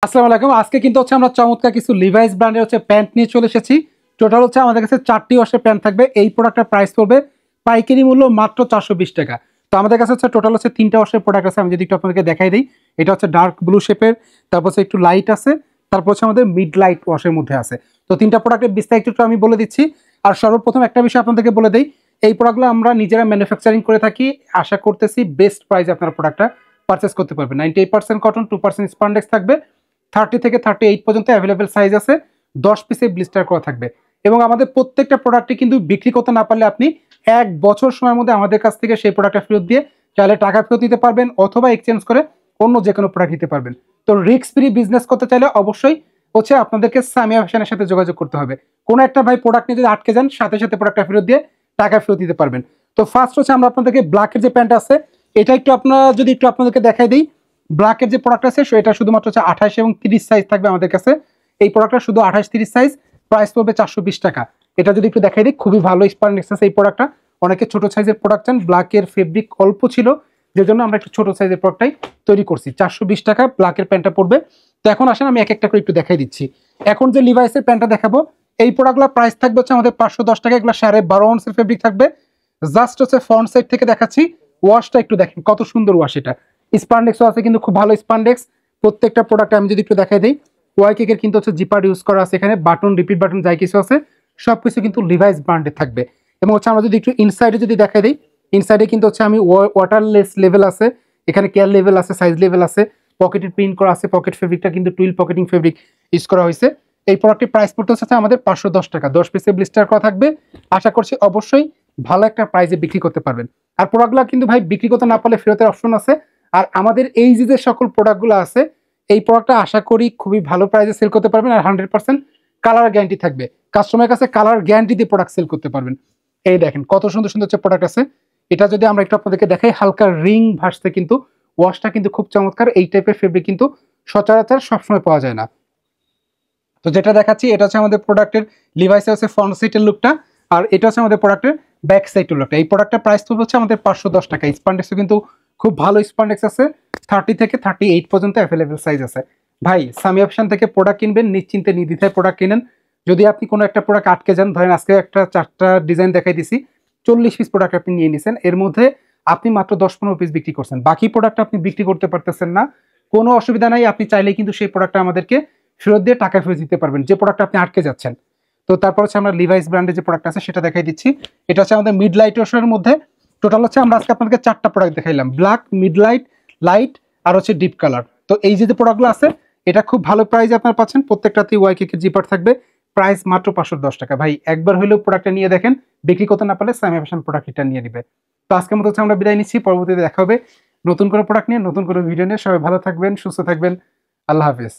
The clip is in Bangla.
আসসালামু আলাইকুম। আজকে কিন্তু হচ্ছে আমরা চমৎকার কিছু লিভাইস ব্র্যান্ডের হচ্ছে প্যান্ট নিয়ে চলে এসেছি। টোটাল হচ্ছে আমাদের কাছে 4টি ওয়াশের প্যান্ট থাকবে। এই প্রোডাক্টের প্রাইস পড়বে পাইকারি মূল্য মাত্র 420 টাকা। তো আমাদের কাছে হচ্ছে টোটাল হচ্ছে 3টা ওয়াশের প্রোডাক্ট আছে। আমি যদি একটু আপনাদেরকে দেখাই দিই, এটা হচ্ছে ডার্ক ব্লু শেপের, তারপর হচ্ছে একটু লাইট আছে, তারপর হচ্ছে আমাদের মিড লাইট ওয়াশের মধ্যে আছে। তো 3টা প্রোডাক্টের বিস্তারিত একটু আমি বলে দিচ্ছি। আর সর্বপ্রথম একটা বিষয় আপনাদেরকে বলে দিই, এই প্রোডাক্টগুলো আমরা নিজেরা ম্যানুফ্যাকচারিং করে থাকি। আশা করতেছি বেস্ট প্রাইসে আপনারা প্রোডাক্টটা পারচেস করতে পারবেন। 98% কটন, 2% স্পান্ডেক্স থাকবে। 30 থেকে 38 পর্যন্ত অ্যাভেলেবেল সাইজ আছে। 10 পিসে ব্লিস্টার করা থাকবে এবং আমাদের প্রত্যেকটা প্রোডাক্টে কিন্তু বিক্রি করতে না পারলে আপনি 1 বছর সময়ের মধ্যে আমাদের কাছ থেকে সেই প্রোডাক্টটা ফেরত দিয়ে চাইলে টাকা ফেরত নিতে পারবেন অথবা এক্সচেঞ্জ করে অন্য যে কোনো প্রোডাক্ট নিতে পারবেন। তো রিস্ক ফ্রি বিজনেস করতে চাইলে অবশ্যই হচ্ছে আপনাদেরকে সামিয়া ফ্যাশনের সাথে যোগাযোগ করতে হবে। কোনো একটা ভাই প্রোডাক্ট নিয়ে যদি আটকে যান, সাথে সাথে প্রোডাক্টটা ফেরত দিয়ে টাকা ফেরত দিতে পারবেন। তো ফার্স্ট হচ্ছে আমরা আপনাদেরকে ব্ল্যাকের যে প্যান্ট আছে, এটা একটু আপনারা যদি একটু আপনাদেরকে দেখাই দিই। ব্ল্যাকের যে প্রোডাক্ট আছে সেটা শুধুমাত্র হচ্ছে 28 এবং 30 সাইজ থাকবে আমাদের কাছে। এই প্রোডাক্টটা শুধু 28-30 সাইজ, প্রাইস পড়বে 420 টাকা। এটা যদি একটু দেখাই দিই, খুবই ভালো স্পান্ডেক্স আছে এই প্রোডাক্টটা। অনেকে ছোট সাইজের প্রোডাক্ট চান, ব্ল্যাকের ফেব্রিক অল্প ছিল যে জন্য আমরা একটু ছোট সাইজের প্রোডাক্টটাই তৈরি করছি। 420 টাকা ব্ল্যাকের প্যান্টটা পড়বে। তো এখন আসেন আমি এক একটা করে একটু দেখাই দিচ্ছি। এখন যে লিভাইসের প্যান্টটা দেখাবো, এই প্রোডাক্টগুলোর প্রাইস থাকবে হচ্ছে আমাদের 510 টাকা। এগুলো 12.5 আউন্সের ফেব্রিক থাকবে। জাস্ট হচ্ছে ফ্রন্ট সাইড থেকে দেখাচ্ছি, ওয়াশটা একটু দেখেন কত সুন্দর ওয়াশ। এটা স্পান্ডেক্সও আছে কিন্তু খুব ভালো স্পান্ডেক্স। প্রত্যেকটা প্রোডাক্টে আমি যদি একটু দেখাই দিই, ওয়াইকেকের কিন্তু হচ্ছে জিপার ইউজ করা আছে, এখানে বাটন, রিপিট বাটন যাই কিছু আছে সবকিছু কিন্তু লিভাইস ব্র্যান্ডের থাকবে। এবং হচ্ছে আমরা যদি একটু ইনসাইডে যদি দেখাই দিই, ইনসাইডে কিন্তু হচ্ছে আমি ওয়াটারলেস লেভেল আছে, এখানে কেয়ার লেভেল আছে, সাইজ লেভেল আছে, পকেটের প্রিন্ট করা আছে। পকেট ফেব্রিকটা কিন্তু টুইল পকেটিং ফেব্রিক ইউজ করা হয়েছে। এই প্রোডাক্টের প্রাইস পড়তে হচ্ছে আমাদের 510 টাকা। 10 পিসে ব্লিস্টার করা থাকবে। আশা করছি অবশ্যই ভালো একটা প্রাইসে বিক্রি করতে পারবেন। আর প্রোডাক্টগুলো কিন্তু ভাই বিক্রি করতে না পারলে ফেরতের অপশন আছে। আর আমাদের এই যে সকল প্রোডাক্টগুলো আছে, এই প্রোডাক্টটা আশা করি খুবই ভালো প্রাইসে সেল করতে পারবেন। আর 100% কালার গ্যারান্টি থাকবে। কাস্টমারের কাছে কালার গ্যারান্টি দিয়ে প্রোডাক্ট সেল করতে পারবেন। এই দেখেন কত সুন্দর সুন্দর প্রোডাক্ট আছে। এটা যদি আমরা একটু আপনাদেরকে দেখাই, হালকা রিং ভাসতে কিন্তু ওয়াশটা কিন্তু খুব চমৎকার। এই টাইপের ফেব্রিক কিন্তু সচরাচর সবসময় পাওয়া যায় না। তো যেটা দেখাচ্ছি এটা হচ্ছে আমাদের প্রোডাক্টের লিভাইসে হচ্ছে ফ্রন্ট সাইডের লুকটা, আর এটা হচ্ছে আমাদের প্রোডাক্টের ব্যাক সাইডের লুকটা। এই প্রোডাক্টের প্রাইস পড়বে হচ্ছে আমাদের 510 টাকা। স্পান্ডেক্সও কিন্তু খুব ভালো স্পান্ডেক্স আছে। 30 থেকে 38 পর্যন্ত অ্যাভেলেবেল সাইজ আছে। ভাই সামি অপশন থেকে প্রোডাক্ট কিনবেন, নিশ্চিন্তে নির্দ্বিধায় প্রোডাক্ট কিনেন। যদি আপনি কোনো একটা প্রোডাক্ট আটকে যান, ধরেন আজকে একটা 4টা ডিজাইন দেখাই দিছি, 40 পিস প্রোডাক্ট আপনি নিয়ে নিছেন, এর মধ্যে আপনি মাত্র 10-15 পিস বিক্রি করছেন, বাকি প্রোডাক্ট আপনি বিক্রি করতে পারতেছেন না, কোনো অসুবিধা নাই। আপনি চাইলেই কিন্তু সেই প্রোডাক্টটা আমাদেরকে ফেরত দিয়ে টাকা ফেরত দিতে পারবেন, যে প্রোডাক্ট আপনি আটকে যাচ্ছেন। তো তারপর হচ্ছে আমরা লিভাইস ব্র্যান্ডের যে প্রোডাক্ট আছে সেটা দেখাই দিচ্ছি। এটা হচ্ছে আমাদের মিড লাইট ওয়াশের মধ্যে। টোটাল হচ্ছে আমরা আজকে আপনাদেরকে 4টা প্রোডাক্ট দেখাইলাম, ব্ল্যাক, মিড লাইট, লাইট আর হচ্ছে ডিপ কালার। তো এই যে প্রোডাক্টগুলো আছে এটা খুব ভালো প্রাইস আপনারা পাচ্ছেন। প্রত্যেকটাতেই ওয়াইকেকের জিপার থাকবে। প্রাইস মাত্র 510 টাকা। ভাই একবার হলেও প্রোডাক্টটা নিয়ে দেখেন, বিক্রি করতে না পারলে সামি ফ্যাশন প্রোডাক্টটা নিয়ে নিবে। তো আজকের মতো হচ্ছে আমরা বিদায় নিচ্ছি। পরবর্তীতে দেখা হবে নতুন কোনো প্রোডাক্ট নিয়ে, নতুন কোনো ভিডিও নিয়ে। সবাই ভালো থাকবেন, সুস্থ থাকবেন। আল্লাহ হাফেজ।